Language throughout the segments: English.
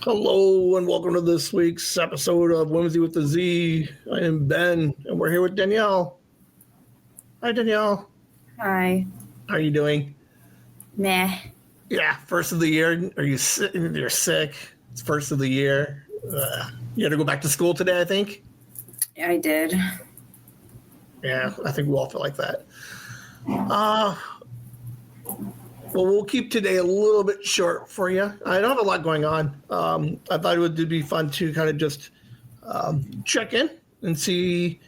Hello and welcome to this week's episode of Whimsy with the Z. I am Ben and we're here with Danielle. Hi, Danielle. Hi. How are you doing? Meh. Yeah, first of the year. Are you sick? You're sick. It's first of the year. You had to go back to school today, I think. I did. Yeah, I think we all feel like that. Well, we'll keep today a little bit short for you. I don't have a lot going on. I thought it would be fun to kind of just check in and see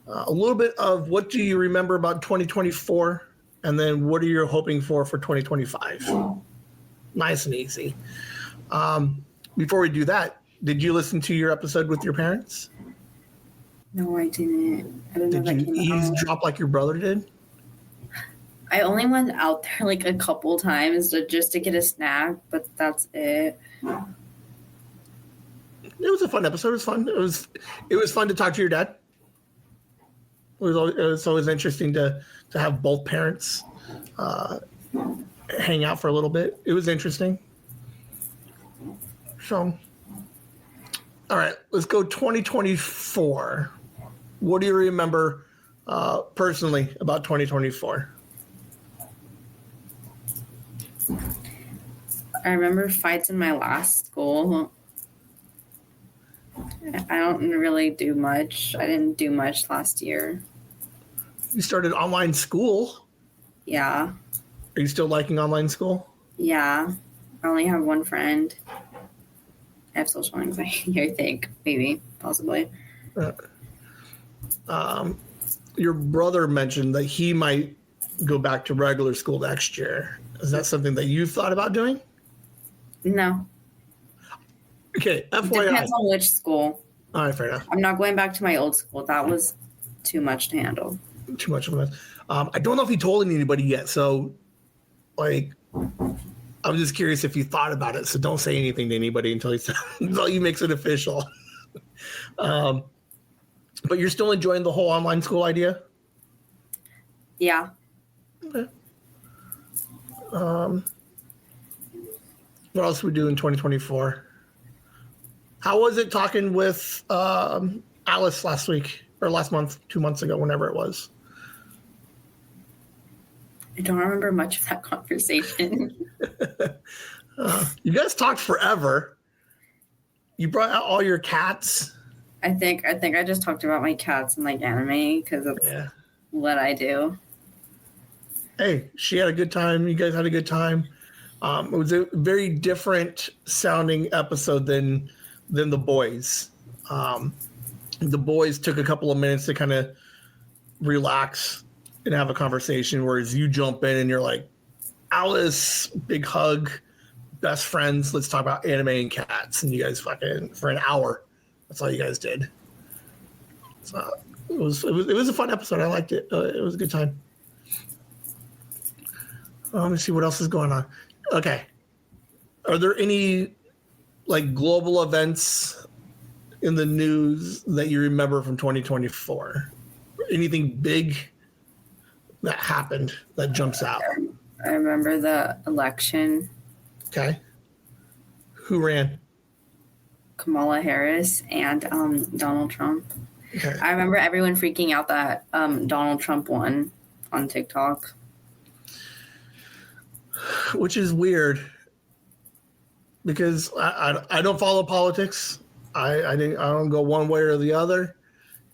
a little bit of what do you remember about 2024, and then what are you hoping for 2025? Nice and easy. Before we do that, did you listen to your episode with your parents? No, I didn't. I don't know. Did you eavesdrop like your brother did? I only went out there like a couple times just to get a snack, but that's it. It was a fun episode. It was fun. It was fun to talk to your dad. It was always interesting to have both parents hang out for a little bit. It was interesting. So, all right, let's go 2024. What do you remember personally about 2024? I remember fights in my last school. I don't really do much. I didn't do much last year. You started online school. Yeah. Are you still liking online school? Yeah. I only have one friend. I have social anxiety, I think. Maybe. Possibly. Your brother mentioned that he might go back to regular school next year. Is that something that you've thought about doing? No. Okay, FYI. Depends on which school. All right, fair enough. I'm not going back to my old school. That was too much to handle. Too much of a mess. I don't know if he told anybody yet, so I'm just curious if you thought about it. So don't say anything to anybody until he makes it official. But you're still enjoying the whole online school idea? Yeah. Okay. What else we do in 2024? How was it talking with Alice last week or last month, 2 months ago, whenever it was? I don't remember much of that conversation. You guys talked forever. You brought out all your cats. I think I just talked about my cats and like anime because that's what I do. Hey, she had a good time. You guys had a good time. It was a very different sounding episode than the boys. The boys took a couple of minutes to kind of relax and have a conversation, whereas you jump in and you're like, Alice, big hug, best friends, let's talk about anime and cats. And you guys fucking, for an hour, that's all you guys did. So it was a fun episode. I liked it. It was a good time. Let me see what else is going on. Okay. Are there any like global events in the news that you remember from 2024? Anything big that happened that jumps out? I remember the election. Okay. Who ran? Kamala Harris and Donald Trump. Okay. I remember everyone freaking out that Donald Trump won on TikTok. Which is weird because I don't follow politics. I don't go one way or the other.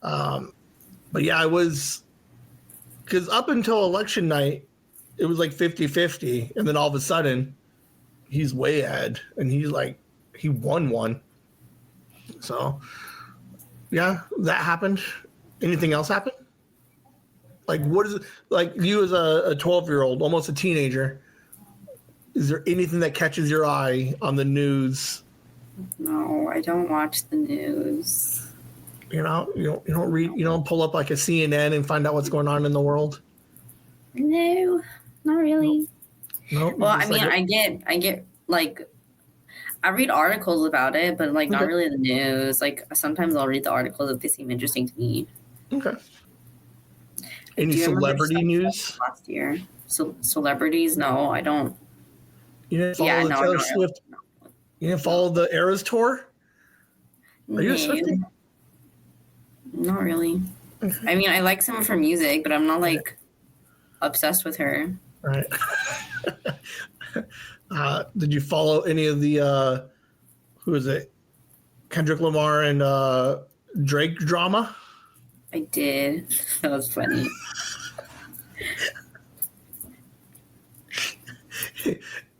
But yeah, I was, because up until election night, it was like 50-50. And then all of a sudden he's way ahead and he won one. So yeah, that happened. Anything else happen? Like, what is it like you as a 12-year-old, almost a teenager? Is there anything that catches your eye on the news? No, I don't watch the news. You don't read, you don't pull up like a CNN and find out what's going on in the world? No, not really. No. Well, I mean, I get like, I read articles about it, but like not really the news. Like sometimes I'll read the articles if they seem interesting to me. Okay. Any celebrity news? Last year, so celebrities? No, I don't. You didn't follow Taylor Swift? You didn't follow the Eras tour? Are you a Swiftie? Not really. I mean, I like some of her music, but I'm not like obsessed with her. Right. Did you follow any of the who is it? Kendrick Lamar and Drake drama? I did. That was funny.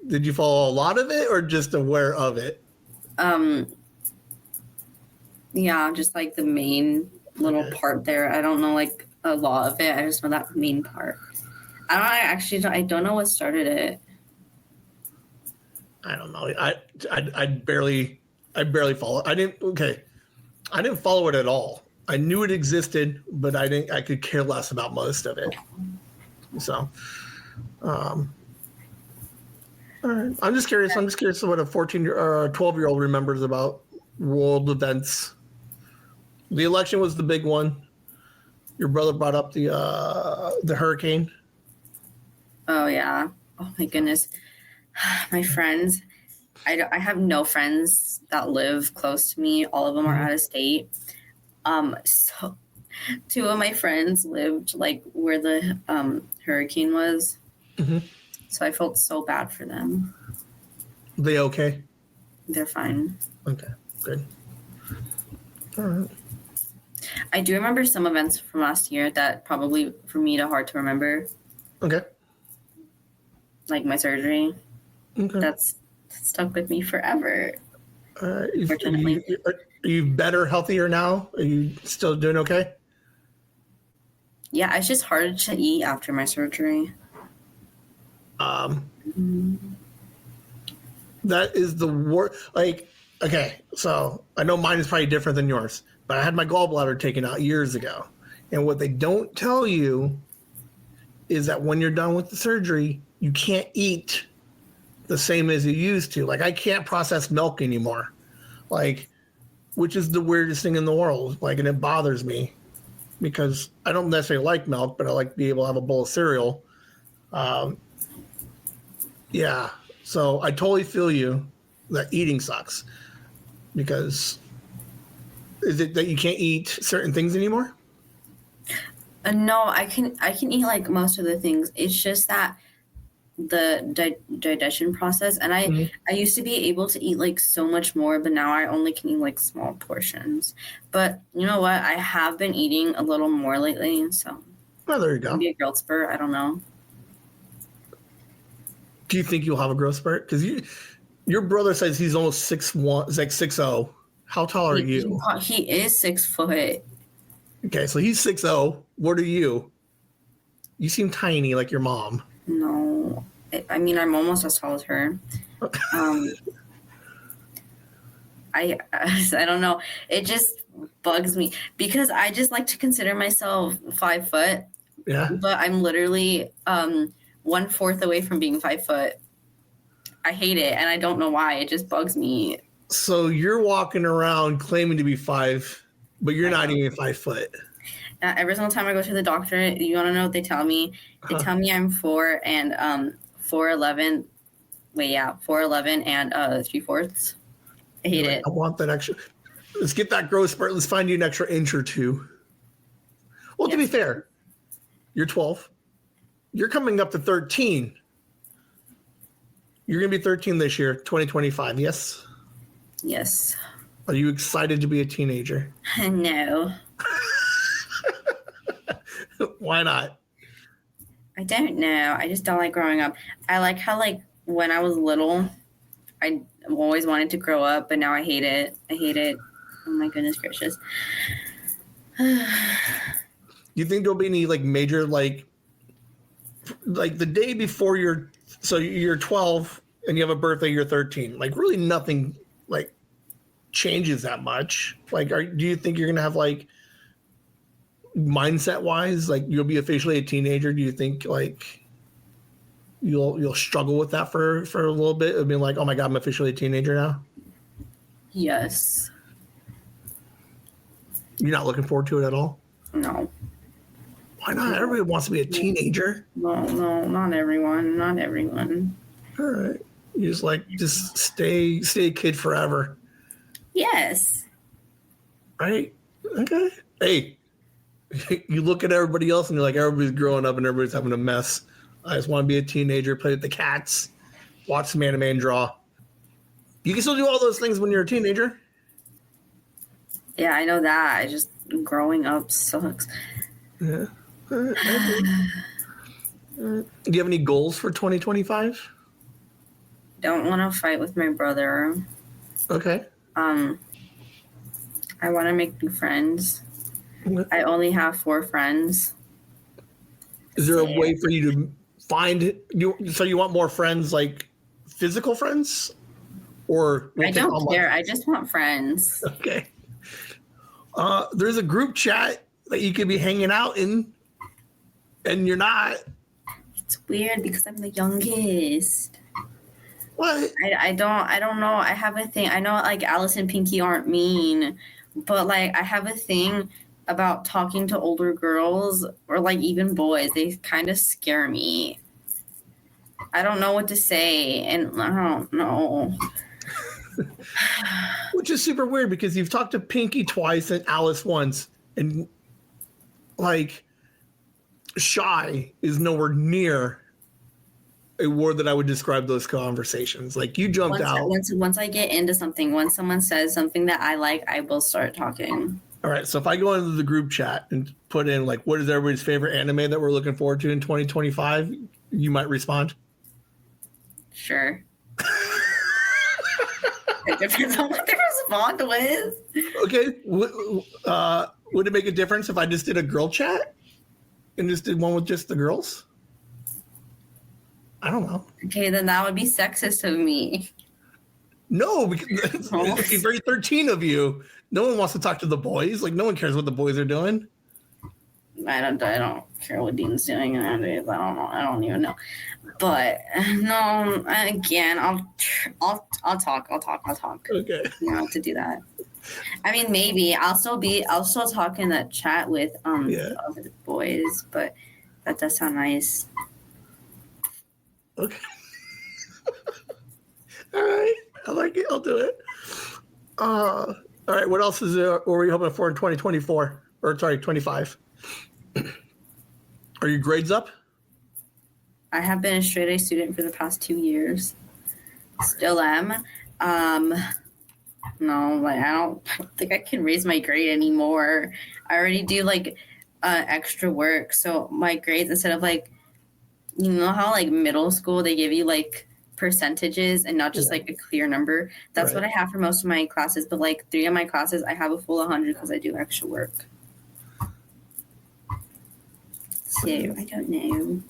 Did you follow a lot of it or just aware of it? Yeah, just like the main little part there. I don't know like a lot of it. I just know that main part. I don't know what started it. I don't know. I barely follow. I didn't follow it at all. I knew it existed, but I could care less about most of it. So, all right. I'm just curious what a 14 or a 12-year-old remembers about world events. The election was the big one. Your brother brought up the hurricane. Oh yeah. Oh my goodness. My friends. I have no friends that live close to me. All of them are out of state. So two of my friends lived like where the hurricane was. Mm-hmm. So I felt so bad for them. They okay? They're fine. Okay, good. All right. I do remember some events from last year that probably for me are hard to remember. Okay. Like my surgery. Okay. That's stuck with me forever. Unfortunately. Are you better, healthier now? Are you still doing okay? Yeah, it's just hard to eat after my surgery. That is the worst. Like, okay, so I know mine is probably different than yours, but I had my gallbladder taken out years ago. And what they don't tell you is that when you're done with the surgery, you can't eat the same as you used to. Like, I can't process milk anymore. Like, which is the weirdest thing in the world. Like, and it bothers me because I don't necessarily like milk, but I like to be able to have a bowl of cereal. Yeah. So I totally feel you that eating sucks because is it that you can't eat certain things anymore? No, I can eat like most of the things. It's just that the digestion process, and I used to be able to eat like so much more, but now I only can eat like small portions. But you know what? I have been eating a little more lately, so Oh, there you go. maybe a growth spurt. I don't know. Do you think you'll have a growth spurt? Because your brother says he's almost 6'1", like 6'0". How tall are you? He is 6 foot. Okay, so he's 6'0". What are you? You seem tiny, like your mom. No, I mean I'm almost as tall as her. I don't know. It just bugs me because I just like to consider myself 5 foot. Yeah. But I'm literally 1/4 away from being 5 foot. I hate it, and I don't know why. It just bugs me. So you're walking around claiming to be 5, but you're not even 5 foot. Every single time I go to the doctor, you want to know what they tell me? They tell me I'm 4 and 4'11". 4'11" and 3/4. I hate it. I want that extra. Let's get that growth spurt. Let's find you an extra inch or two. Well, to be fair, you're 12. You're coming up to 13. You're going to be 13 this year, 2025, yes? Yes. Are you excited to be a teenager? No. Why not? I don't know. I just don't like growing up. I like how, like, when I was little, I always wanted to grow up, but now I hate it. I hate it. Oh, my goodness gracious. You think there'll be any, like, major, like the day before you're 12 and you have a birthday, you're 13. Like, really nothing, like, changes that much. Like, do you think you're going to have, like, mindset wise, like you'll be officially a teenager? Do you think like you'll struggle with that for a little bit of being like, oh my God, I'm officially a teenager now? Yes. You're not looking forward to it at all? No. Why not? Everybody wants to be a teenager. No, not everyone. Not everyone. All right. You just stay a kid forever. Yes. Right? Okay. Hey, you look at everybody else and you're like, everybody's growing up and everybody's having a mess. I just want to be a teenager, play with the cats, watch some anime and draw. You can still do all those things when you're a teenager. Yeah, I know that. I just growing up sucks. Yeah. Do you have any goals for 2025? Don't want to fight with my brother. Okay. I want to make new friends. Okay. I only have 4 friends. Is there a way for you to find you? So you want more friends, like physical friends, or I don't care. I just want friends. Okay. There's a group chat that you could be hanging out in, and you're not. It's weird because I'm the youngest. What? I don't know. I have a thing. I know like Alice and Pinky aren't mean, but like I have a thing about talking to older girls or like even boys. They kind of scare me. I don't know what to say, and I don't know. Which is super weird because you've talked to Pinky twice and Alice once, and like shy is nowhere near a word that I would describe those conversations. Like you jumped out. Once I get into something, once someone says something that I like, I will start talking. All right. So if I go into the group chat and put in like, what is everybody's favorite anime that we're looking forward to in 2025? You might respond. Sure. It depends on what they respond with. Okay. Would it make a difference if I just did a girl chat and just did one with just the girls? I don't know. Okay, then that would be sexist of me. No, because it's very 13 of you. No one wants to talk to the boys. Like no one cares what the boys are doing. I don't care what Dean's doing nowadays. I don't know. I don't even know. But no, again, I'll talk. Okay. You know to do that. I mean, maybe I'll still talk in that chat with the other boys, but that does sound nice. Okay. All right. I like it. I'll do it. All right. What else is there? What were you hoping for in 2024? Or sorry, 25? Are your grades up? I have been a straight A student for the past 2 years. Still am. No, like I don't think I can raise my grade anymore. I already do like extra work, so my grades instead of like, you know how like middle school they give you like percentages and not just like a clear number. That's what I have for most of my classes. But like 3 of my classes, I have a full 100 because I do extra work. So I don't know.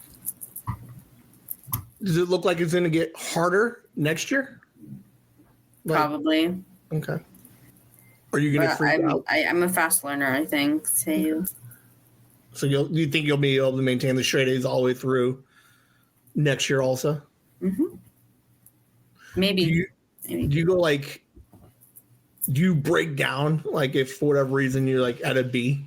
Does it look like it's going to get harder next year? Like, probably. Okay. Are you going to freak out? I'm a fast learner, I think. So. Okay. So you think you'll be able to maintain the straight A's all the way through next year also? Mm-hmm. Maybe. Do you go like, do you break down like if for whatever reason you're like at a B?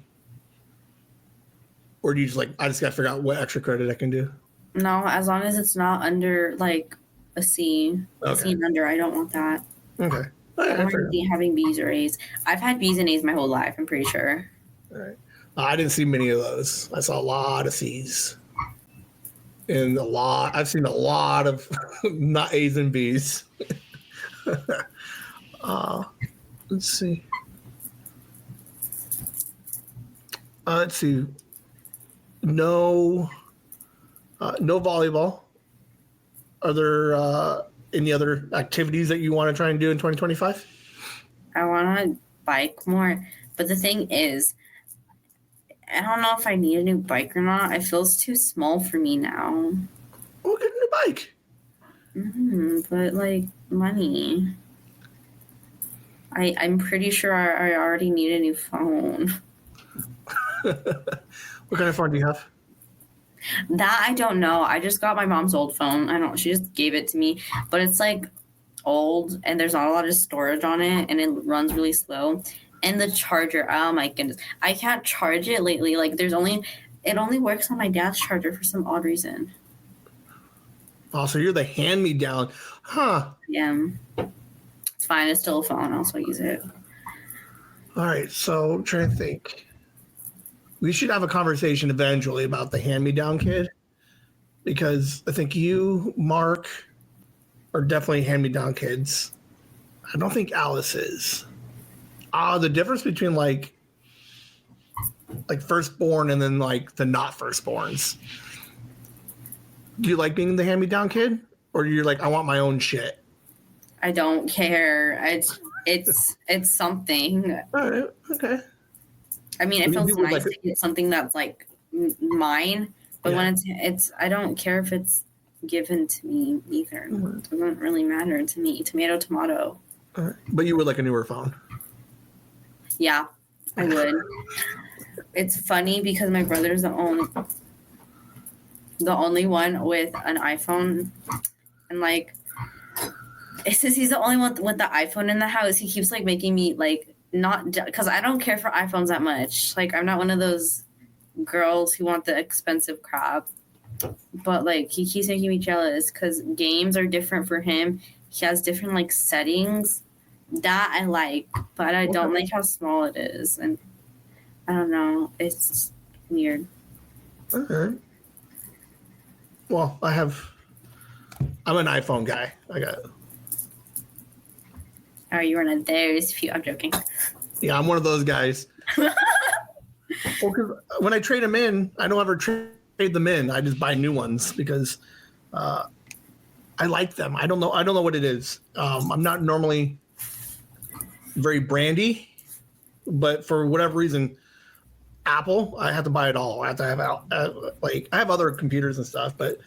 Or do you just like, I just got to figure out what extra credit I can do? No, as long as it's not under like a C. Okay. C and under, I don't want that. Okay. I don't want to having B's or A's. I've had B's and A's my whole life, I'm pretty sure. All right. I didn't see many of those. I saw a lot of C's. And I've seen a lot of not A's and B's. Let's see. Let's see. No volleyball. Are there any other activities that you want to try and do in 2025? I want to bike more. But the thing is, I don't know if I need a new bike or not. It feels too small for me now. We'll get a new bike. But like money. I'm pretty sure I already need a new phone. What kind of phone do you have? That I don't know. I just got my mom's old phone. She just gave it to me. But it's like old and there's not a lot of storage on it and it runs really slow. And the charger, oh my goodness. I can't charge it lately. Like it only works on my dad's charger for some odd reason. Oh, so you're the hand-me-down. Huh. Yeah. It's fine. It's still a phone. I'll still use it. All right. So I'm trying to think. We should have a conversation eventually about the hand-me-down kid, because I think you, Mark, are definitely hand-me-down kids. I don't think Alice is. The difference between like firstborn and then like the not firstborns. Do you like being the hand-me-down kid, or you're like, I want my own shit? I don't care. It's something. All right. Okay. I mean, it feels nice like to get something that's like mine, but Yeah. when it's I don't care if it's given to me either. It doesn't really matter to me. Tomato, tomato. But you would like a newer phone. Yeah, I would. It's funny because my brother's the only one with an iPhone, and like since he's the only one with the iPhone in the house, he keeps like making me like not, because I don't care for iPhones that much. Like I'm not one of those girls who want the expensive crap, but like he keeps making me jealous because games are different for him. He has different like settings that I like, but I don't like how small it is, and I don't know, it's weird. Okay. Well, I'm an iPhone guy. Oh, you're one of those few. I'm joking. Yeah, I'm one of those guys. Well, because when I trade them in, I don't ever trade them in. I just buy new ones because I like them. I don't know what it is. I'm not normally very brandy, but for whatever reason, Apple, I have to buy it all. I have to have I have other computers and stuff, but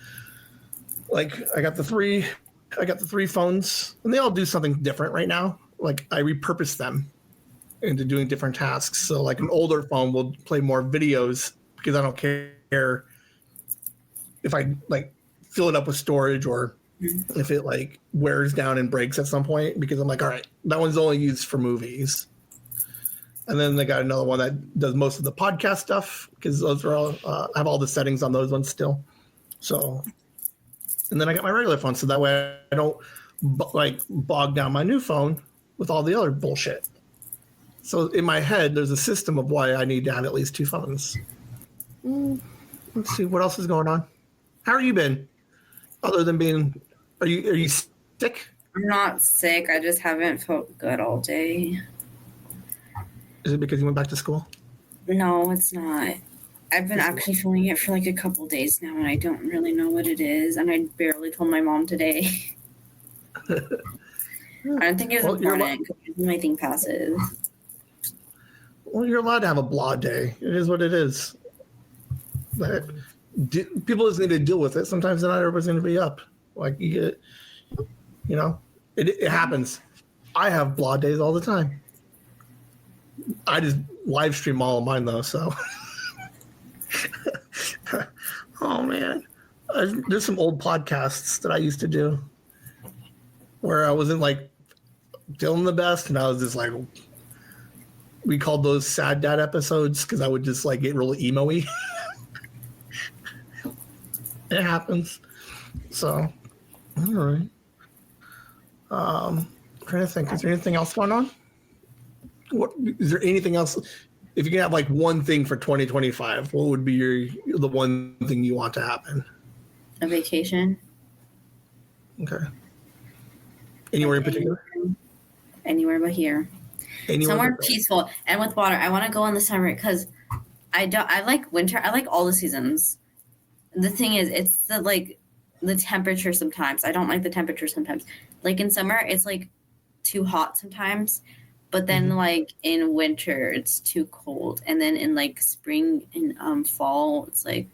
like I got the three phones, and they all do something different right now. Like I repurpose them into doing different tasks. So like an older phone will play more videos because I don't care if I like fill it up with storage or if it like wears down and breaks at some point, because I'm like, all right, that one's only used for movies. And then they got another one that does most of the podcast stuff, because those are all I have all the settings on those ones still. So, and then I got my regular phone, so that way I don't bog down my new phone with all the other bullshit. So in my head, there's a system of why I need to have at least two phones. Let's see what else is going on. How are you been? Other than being, are you sick? I'm not sick. I just haven't felt good all day. Is it because you went back to school? No, it's not. I've been actually feeling it for like a couple days now, and I don't really know what it is. And I barely told my mom today. I don't think it was important because my thing passes. Well, you're allowed to have a blah day. It is what it is. But people just need to deal with it. Sometimes not everybody's going to be up. Like you get, it happens. I have blah days all the time. I just live stream all of mine though. So, oh man, there's some old podcasts that I used to do where I wasn't like feeling the best, and I was just like, we called those sad dad episodes because I would just like get really emo-y. It happens. So, all right. I'm trying to think. Is there anything else going on? Is there anything else? If you can have like one thing for 2025, what would be the one thing you want to happen? A vacation. Okay. Anywhere in particular? Anywhere but here. Somewhere peaceful and with water. I want to go in the summer because I like winter. I like all the seasons. The thing is, it's the temperature sometimes. I don't like the temperature sometimes. Like in summer, it's like too hot sometimes. But then like in winter, it's too cold. And then in like spring and fall, it's like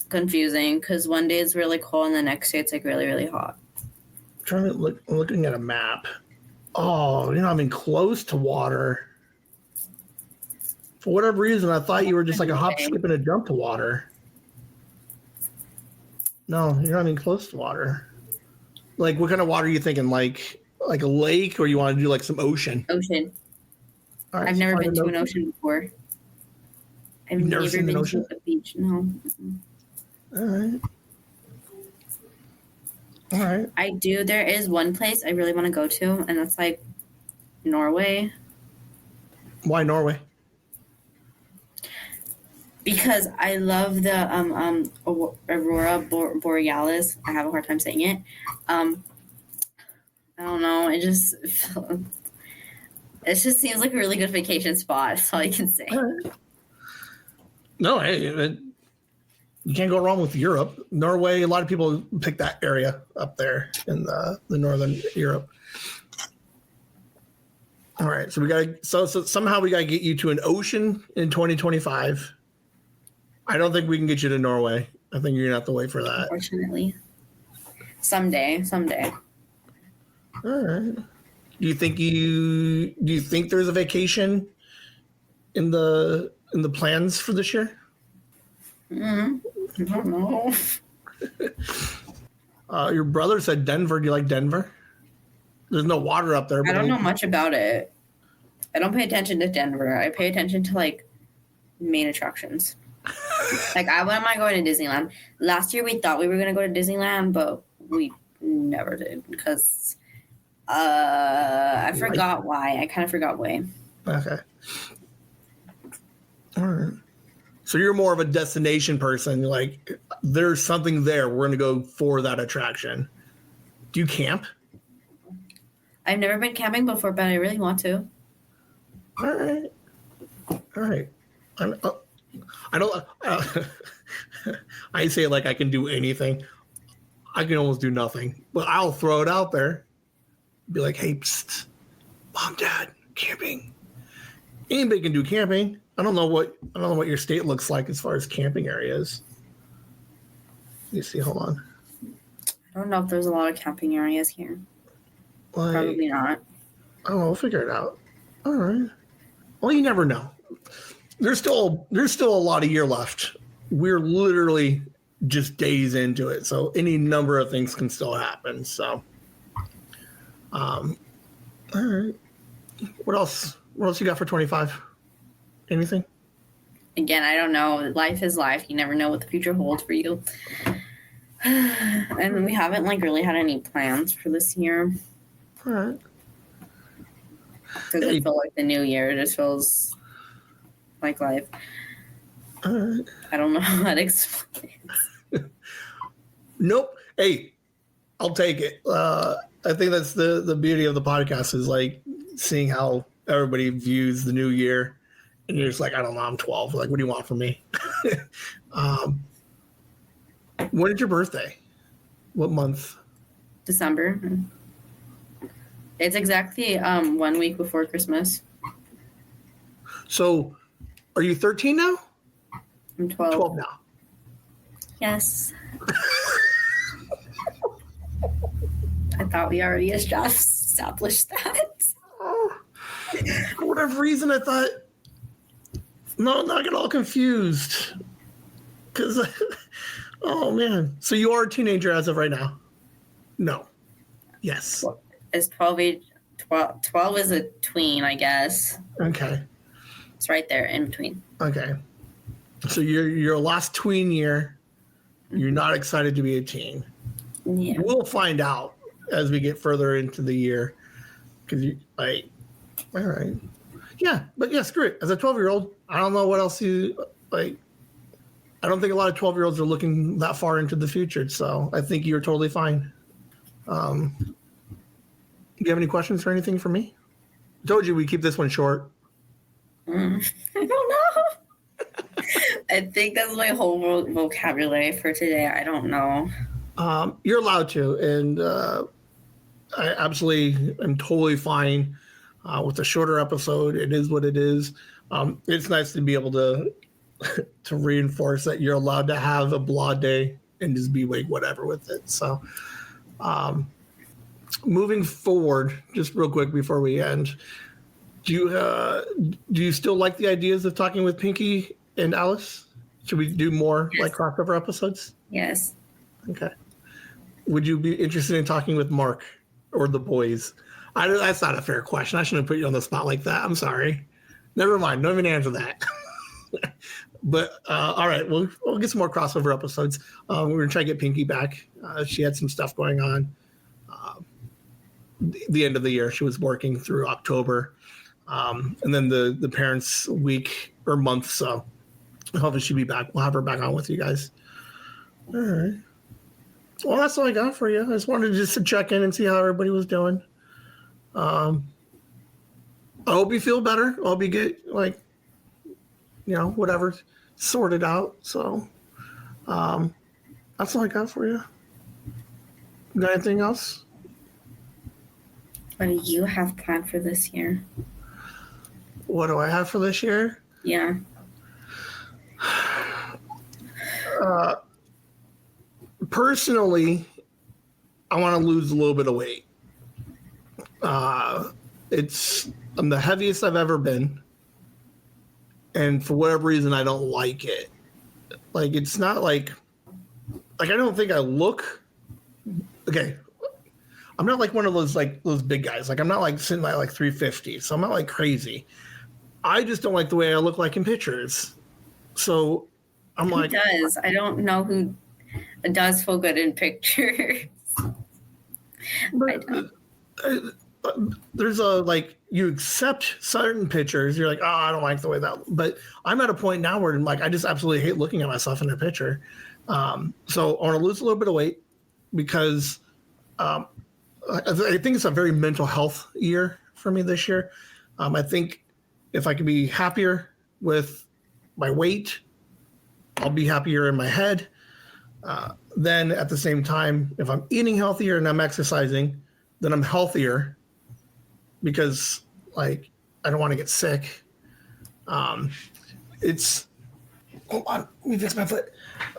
confusing because one day it's really cold and the next day it's like really, really hot. I'm looking at a map. Oh, you're not even close to water. For whatever reason, I thought you were just like a hop, skip, and a jump to water. No, you're not even close to water. Like, what kind of water are you thinking? Like a lake, or you want to do like some ocean? Ocean. All right, I've never been to an ocean before. I've never seen an ocean? To a beach. No. All right. All right. I do. There is one place I really want to go to, and that's like Norway. Why Norway? Because I love the Aurora Borealis. I have a hard time saying it. I don't know. It just seems like a really good vacation spot. That's all I can say. Right. No, hey, you can't go wrong with Europe. Norway, a lot of people pick that area up there in the northern Europe. All right, so we got so somehow we got to get you to an ocean in 2025. I don't think we can get you to Norway. I think you're gonna have to wait for that. Unfortunately, someday. All right. Do you think there's a vacation in the plans for this year? I don't know. Your brother said Denver. Do you like Denver? There's no water up there. I don't know much about it. I don't pay attention to Denver. I pay attention to like main attractions. Like I wouldn't mind going to Disneyland. Last year we thought we were gonna go to Disneyland, but we never did because I forgot why. I kind of forgot why. Okay. All right. So you're more of a destination person. Like there's something there. We're gonna go for that attraction. Do you camp? I've never been camping before, but I really want to. All right. All right. I don't. I say like I can do anything. I can almost do nothing, but I'll throw it out there. Be like, hey, psst, Mom, Dad, camping. Anybody can do camping. I don't know what your state looks like as far as camping areas. Let me see. Hold on. I don't know if there's a lot of camping areas here. Like, probably not. I don't know. We'll figure it out. All right. Well, you never know. There's still a lot of year left. We're literally just days into it, so any number of things can still happen. So, all right. What else? What else you got for 25? Anything? Again, I don't know. Life is life. You never know what the future holds for you. And we haven't like really had any plans for this year. All right. Because I feel like the new year just feels like life. All right. I don't know how to explain it. Nope. Hey, I'll take it. I think that's the beauty of the podcast is like seeing how everybody views the new year. And you're just like, I don't know, I'm 12. Like, what do you want from me? When is your birthday? What month? December. It's exactly 1 week before Christmas. So, are you 13 now? I'm 12. 12 now. Yes. I thought we already established that. For whatever reason, I thought, no, not get all confused. Because, oh man. So you are a teenager as of right now? No. Yes. Is 12 is a tween, I guess. Okay. It's right there in between. Okay. So your last tween year, you're not excited to be a teen. Yeah. We'll find out as we get further into the year. Because you like, all right. Yeah, but yeah, screw it. As a 12-year-old, I don't know what else you like. I don't think a lot of 12-year-olds are looking that far into the future. So I think you're totally fine. Do you have any questions or anything for me? I told you we keep this one short. I don't know. I think that's my whole vocabulary for today. I don't know. You're allowed to, and I absolutely am totally fine with a shorter episode. It is what it is. It's nice to be able to to reinforce that you're allowed to have a blah day and just be like whatever with it. So, moving forward, just real quick before we end, do you still like the ideas of talking with Pinky and Alice? Should we do more like crossover episodes? Yes. Okay. Would you be interested in talking with Mark or the boys? That's not a fair question. I shouldn't have put you on the spot like that. I'm sorry. Never mind. Don't even answer that. But all right, we'll get some more crossover episodes. We're gonna try to get Pinky back. She had some stuff going on. The end of the year, she was working through October, and then the parents' week or month. So hopefully she'll be back. We'll have her back on with you guys. All right. Well, that's all I got for you. I just wanted just to check in and see how everybody was doing. I hope you feel better. I hope you get whatever sorted out. So that's all I got for you. Got anything else? What do you have planned for this year? What do I have for this year? Yeah. Personally, I want to lose a little bit of weight. I'm the heaviest I've ever been, and for whatever reason, I don't like it. Like, it's not like I don't think I look okay. I'm not like one of those big guys. Like, I'm not like sitting at like 350, so I'm not like crazy. I just don't like the way I look like in pictures. So I'm Who does? I don't know who does feel good in pictures. But there's you accept certain pictures. You're like, oh, I don't like the way that. But I'm at a point now where I just absolutely hate looking at myself in a picture. So I want to lose a little bit of weight because I think it's a very mental health year for me this year. I think if I can be happier with my weight, I'll be happier in my head. Then at the same time, if I'm eating healthier and I'm exercising, then I'm healthier because I don't want to get sick. Hold on, let me fix my foot.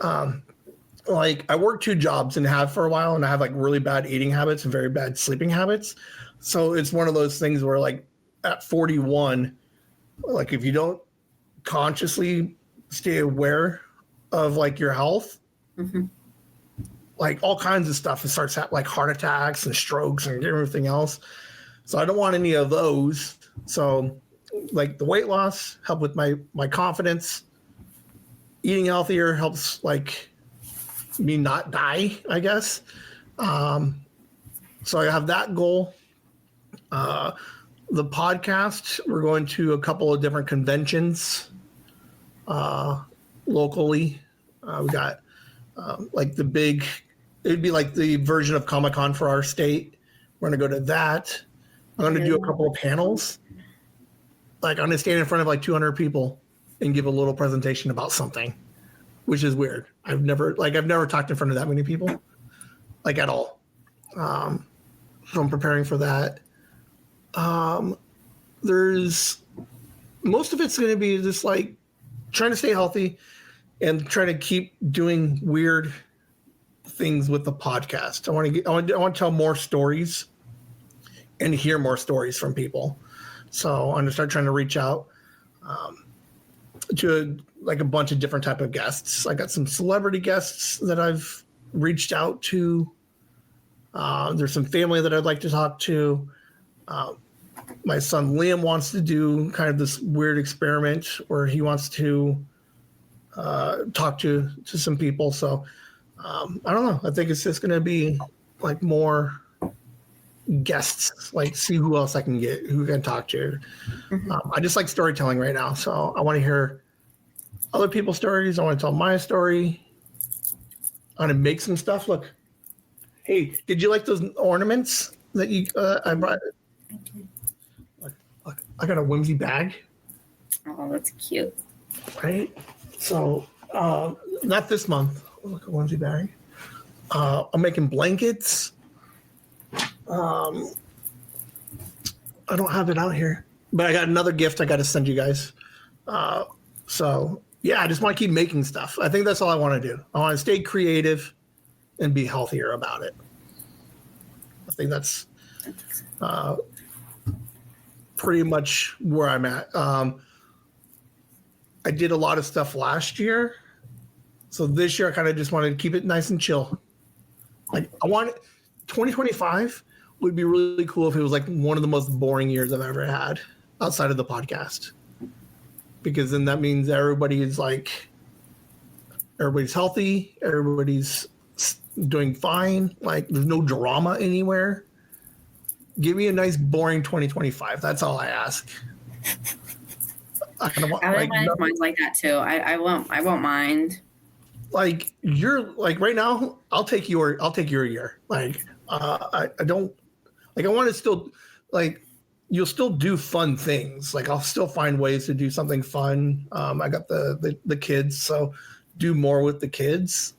I work 2 jobs and have for a while, and I have really bad eating habits and very bad sleeping habits. So it's one of those things where at 41, if you don't consciously stay aware of your health, mm-hmm. All kinds of stuff, it starts happening, heart attacks and strokes and everything else. So I don't want any of those. So the weight loss helped with my confidence. Eating healthier helps me not die, I guess. So I have that goal. The podcast, we're going to a couple of different conventions locally. We got it'd be the version of Comic-Con for our state. We're going to go to that. I'm going to do a couple of panels. I'm going to stand in front of 200 people and give a little presentation about something, which is weird. I've never talked in front of that many people, at all. So I'm preparing for that. There's most of it's going to be just trying to stay healthy and trying to keep doing weird things with the podcast. I want to tell more stories and hear more stories from people. So I'm going to start trying to reach out to a bunch of different type of guests. I got some celebrity guests that I've reached out to. There's some family that I'd like to talk to. My son Liam wants to do kind of this weird experiment where he wants to talk to some people. So I don't know. I think it's just going to be more guests, see who else I can get, who I can talk to. Mm-hmm. I just like storytelling right now. So I want to hear other people's stories. I want to tell my story. I want to make some stuff. Look, hey, did you like those ornaments that I brought? I did. Look, I got a Whimsy bag. Oh, that's cute. Right? So, not this month. Look, a Whimsy bag. I'm making blankets. I don't have it out here, but I got another gift I got to send you guys. So, yeah, I just want to keep making stuff. I think that's all I want to do. I want to stay creative and be healthier about it. I think that's pretty much where I'm at. I did a lot of stuff last year. So this year I kind of just wanted to keep it nice and chill. I want 2025 would be really cool if it was one of the most boring years I've ever had outside of the podcast. because then that means everybody's healthy, everybody's doing fine. Like there's no drama anywhere. Give me a nice boring 2025. That's all I ask. I wouldn't mind if mine's like that too. I won't mind. Like you're like right now, I'll take your year. Like I don't like I want to still like you'll still do fun things. Like I'll still find ways to do something fun. I got the kids, so do more with the kids.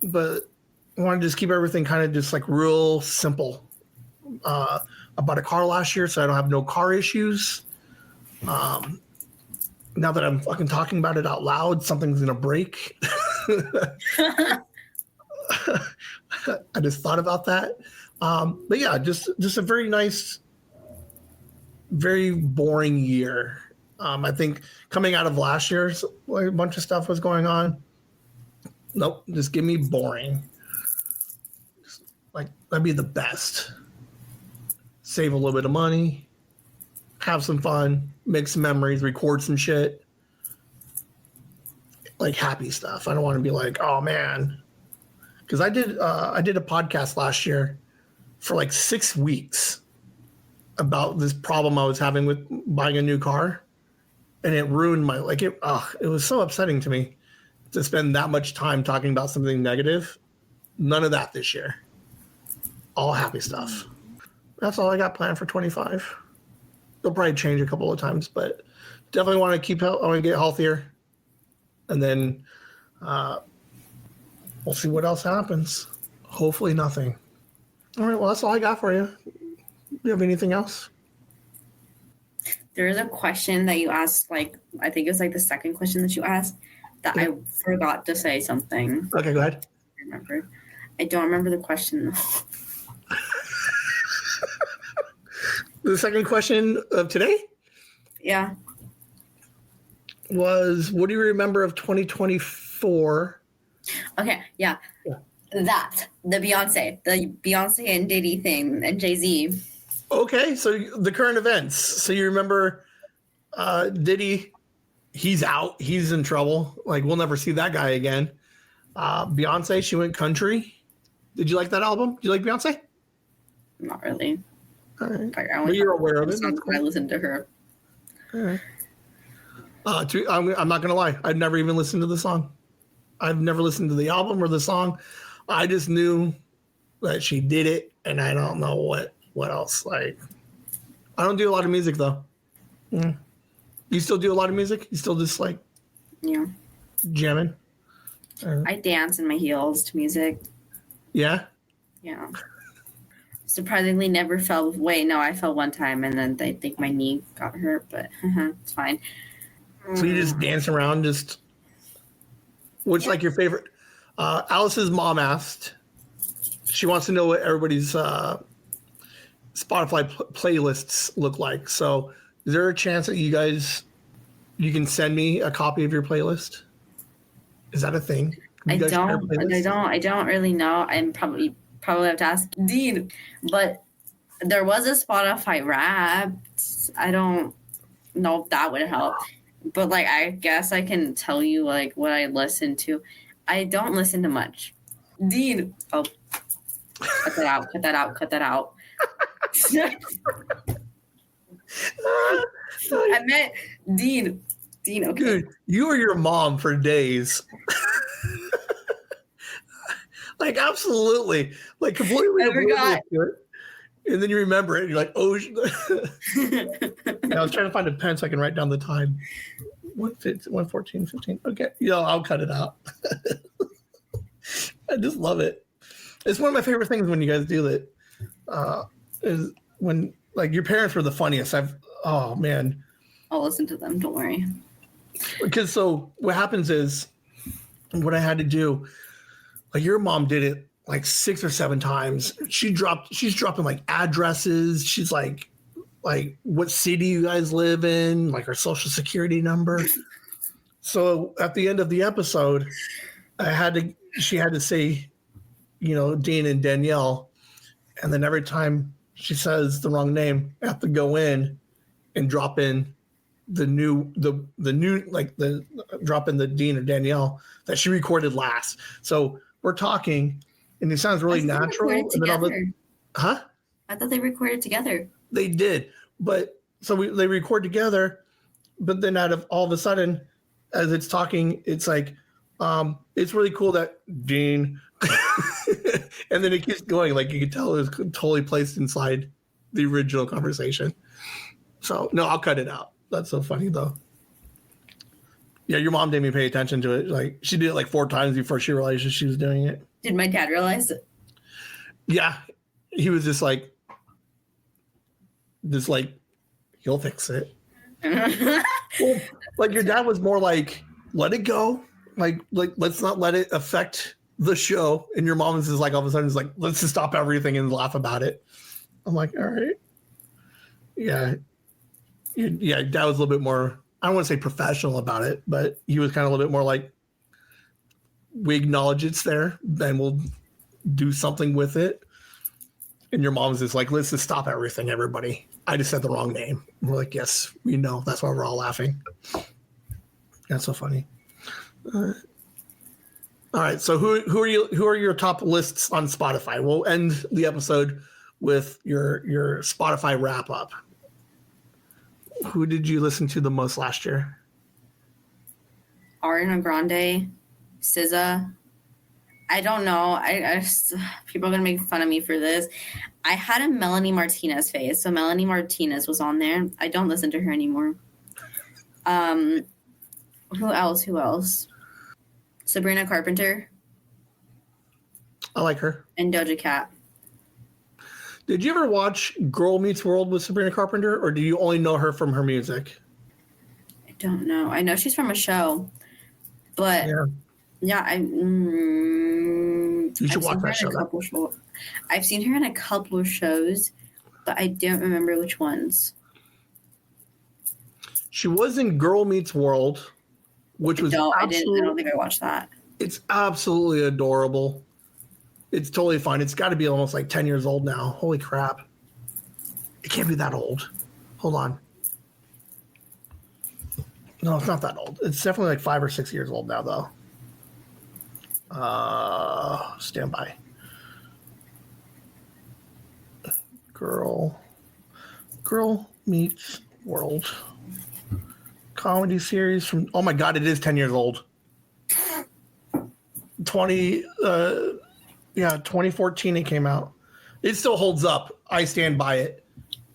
But I want to just keep everything kind of just like real simple. I bought a car last year, so I don't have no car issues. Now that I'm fucking talking about it out loud, something's gonna break. I just thought about that. But yeah, just a very nice, very boring year. I think coming out of last year's, like, a bunch of stuff was going on. Nope, just give me boring. Like that'd be the best. Save a little bit of money, have some fun, make some memories, record some shit. Like happy stuff. I don't want to be like, oh man, because I did a podcast last year for like 6 weeks about this problem I was having with buying a new car, and it ruined my it was so upsetting to me to spend that much time talking about something negative. None of that this year. All happy stuff. That's all I got planned for 25. It'll probably change a couple of times, but definitely want to I want to get healthier. And then we'll see what else happens. Hopefully nothing. All right, well, that's all I got for you. Do you have anything else? There is a question that you asked, like, I think it was like the second question that you asked that I forgot to say something. Okay, go ahead. I don't remember the question, though. The second question of today? Yeah. Was, what do you remember of 2024? Okay, yeah. The Beyonce and Diddy thing and Jay-Z. Okay, so the current events. So you remember Diddy, he's out. He's in trouble. Like, we'll never see that guy again. Beyonce, she went country. Did you like that album? Did you like Beyonce? Not really. All right. But you're aware of it. I listened to her. All right. I'm not going to lie. I've never even listened to the song. I've never listened to the album or the song. I just knew that she did it, and I don't know what else. Like, I don't do a lot of music, though. Yeah. You still do a lot of music? You still just, like, jamming? I dance in my heels to music. Yeah? Yeah. Surprisingly never fell. Wait, no, I fell one time, and then I think my knee got hurt, but it's fine. So you just dance around, what's like your favorite? Alice's mom asked, she wants to know what everybody's Spotify playlists look like. So is there a chance that you can send me a copy of your playlist? Is that a thing? I don't really know. I'm probably have to ask Dean, but there was a Spotify Wrapped. I don't know if that would help. But, like, I guess I can tell you, like, what I listen to. I don't listen to much. Dean. Oh. Cut that out. I meant Dean. Dean, okay. Dude, you were your mom for days. Like, absolutely. Like, completely. I forgot. And then you remember it, and you're like, oh. I was trying to find a pen so I can write down the time. 1:14, 15. Okay. I'll cut it out. I just love it. It's one of my favorite things when you guys do that. Is when, like, your parents were the funniest. Oh, man. I'll listen to them. Don't worry. Because so what happens is, what I had to do, like, your mom did it like 6 or 7 times. She's dropping like addresses. She's like what city you guys live in, like her social security number. So at the end of the episode, she had to say, Dean and Danielle. And then every time she says the wrong name, I have to go in and drop in the new like the drop in the Dean or Danielle that she recorded last. So we're talking, and it sounds really natural. And then huh? I thought they recorded together. They did, but so they record together, but then out of all of a sudden, as it's talking, it's like, it's really cool that Dean, and then it keeps going. Like you can tell, it was totally placed inside the original conversation. So no, I'll cut it out. That's so funny though. Yeah, your mom didn't even pay attention to it. Like she did it like 4 times before she realized that she was doing it. Did my dad realize it? Yeah, he was just like, he'll fix it. Well, like your dad was more like, let it go. Like let's not let it affect the show. And your mom is just like all of a sudden is like, let's just stop everything and laugh about it. I'm like, all right. Yeah. Yeah, dad was a little bit more, I don't want to say professional about it, but he was kind of a little bit more like, we acknowledge it's there, then we'll do something with it. And your mom's just like, let's just stop everything, everybody. I just said the wrong name. And we're like, yes, we know. That's why we're all laughing. That's so funny. All right. So who are your top lists on Spotify? We'll end the episode with your Spotify wrap up. Who did you listen to the most last year? Ariana Grande, SZA. I don't know. People are gonna make fun of me for this. I had a Melanie Martinez phase, so Melanie Martinez was on there. I don't listen to her anymore. Who else? Sabrina Carpenter. I like her. And Doja Cat. Did you ever watch Girl Meets World with Sabrina Carpenter, or do you only know her from her music? I don't know. I know she's from a show, but yeah, you should watch that show. I've seen her in a couple of shows, but I don't remember which ones. She was in Girl Meets World, which was I don't think I watched that. It's absolutely adorable. It's totally fine. It's got to be almost like 10 years old now. Holy crap. It can't be that old. Hold on. No, it's not that old. It's definitely like 5 or 6 years old now, though. Stand by. Girl Meets World. Comedy series from, oh my God, it is 10 years old. 2014 it came out. It still holds up. I stand by it.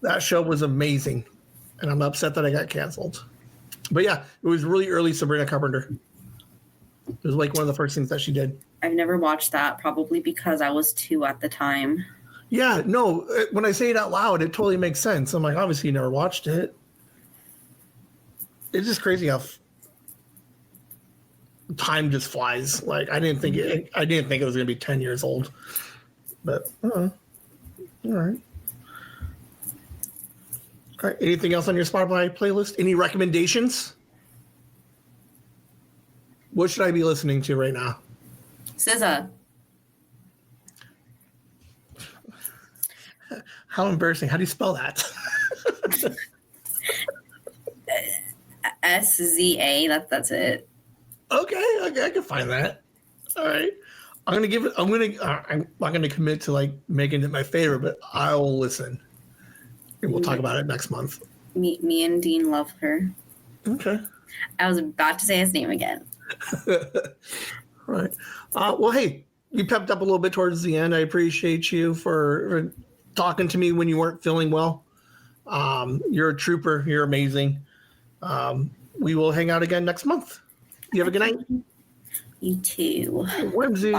That show was amazing. And I'm upset that I got canceled. But yeah, it was really early Sabrina Carpenter. It was like one of the first things that she did. I've never watched that, probably because I was 2 at the time. Yeah, no, when I say it out loud, it totally makes sense. I'm like, obviously you never watched it. It's just crazy how time just flies. Like I didn't think it was going to be 10 years old. But all right. All right. Anything else on your Spotify playlist? Any recommendations? What should I be listening to right now? SZA. How embarrassing. How do you spell that? SZA. That's it. Okay, I can find that. All right. I'm not going to commit to like making it my favorite, but I will listen. And we'll talk about it next month. Me and Dean love her. Okay. I was about to say his name again. Right. Well, hey, you pepped up a little bit towards the end. I appreciate you for talking to me when you weren't feeling well. You're a trooper. You're amazing. We will hang out again next month. You have a good night. You too. Whimsy.